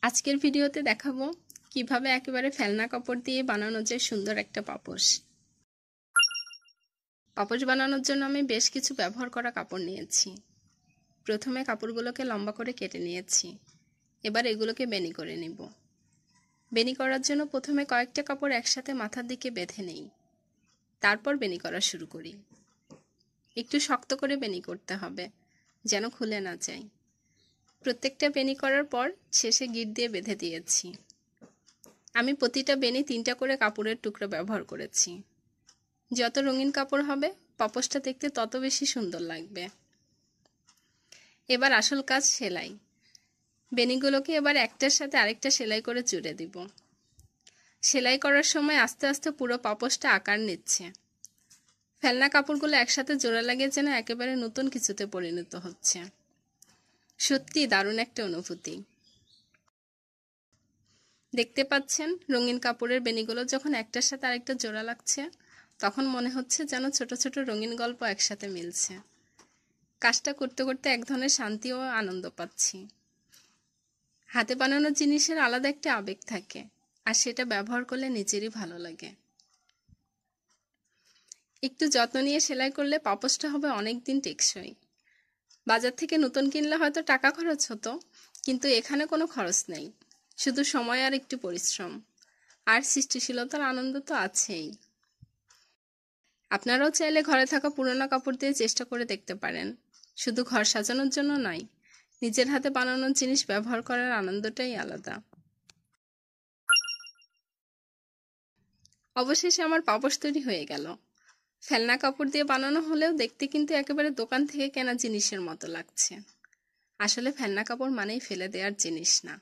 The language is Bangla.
আজকের ভিডিওতে দেখাবো কিভাবে একেবারে ফেলনা কাপড় দিয়ে বানানো যায় সুন্দর একটা পাপোশ। পাপোশ বানানোর জন্য আমি বেশ কিছু ব্যবহার করা কাপড় নিয়েছি। প্রথমে কাপড়গুলোকে লম্বা করে কেটে নিয়েছি। এবার এগুলোকে বেনি করে নিব। বেনি করার জন্য প্রথমে কয়েকটা কাপড় একসাথে মাথার দিকে বেঁধে নেই, তারপর বেনি করা শুরু করি। একটু শক্ত করে বেনি করতে হবে যেন খুলে না যায়। প্রত্যেকটা বেনি করার পর শেষে গিট দিয়ে বেঁধে দিয়েছি। আমি প্রতিটা বেনি 3টা করে কাপড়ের টুকরো ব্যবহার করেছি। যত রঙিন কাপড় হবে পাপোশটা দেখতে তত বেশি সুন্দর লাগবে। এবার আসল কাজ সেলাই। বেনিগুলোকে এবার একটার সাথে আরেকটা সেলাই করে জুড়ে দিব। সেলাই করার সময় আস্তে আস্তে পুরো পাপোশটা আকার নিচ্ছে। ফেলনা কাপড়গুলো একসাথে জোড়া লাগিয়ে যেন একেবারে নতুন কিছুতে পরিণত হচ্ছে। সত্যি দারুণ একটা অনুভূতি। দেখতে পাচ্ছেন রঙিন কাপড়ের বেনিগুলো যখন একটার সাথে আরেকটা জোড়া লাগছে তখন মনে হচ্ছে যেন ছোট ছোট রঙিন গল্প একসাথে মিলছে। কাজটা করতে করতে এক ধরনের শান্তি ও আনন্দ পাচ্ছি। হাতে বানানো জিনিসের আলাদা একটা আবেগ থাকে, আর সেটা ব্যবহার করলে নিজেরই ভালো লাগে। একটু যত্ন নিয়ে সেলাই করলে পাপোশটা হবে অনেক দিন টেকসই। বাজার থেকে নতুন কিনলে হয়তো টাকা খরচ হতো, কিন্তু এখানে কোনো খরচ নেই, শুধু সময় আর একটু পরিশ্রম, আর সৃষ্টিশীলতার আনন্দ তো আছেই। আপনারাও চাইলে ঘরে থাকা পুরোনো কাপড় দিয়ে চেষ্টা করে দেখতে পারেন। শুধু ঘর সাজানোর জন্য নয়, নিজের হাতে বানানোর জিনিস ব্যবহার করার আনন্দটাই আলাদা। অবশেষে আমার পাপোশ তৈরি হয়ে গেল। ফেলনা কাপড় দিয়ে বানানো হলেও দেখতে কিন্তু একেবারে দোকান থেকে কেনা জিনিসের মতো লাগছে। আসলে ফেলনা কাপড় মানেই ফেলে দেওয়ার জিনিস না,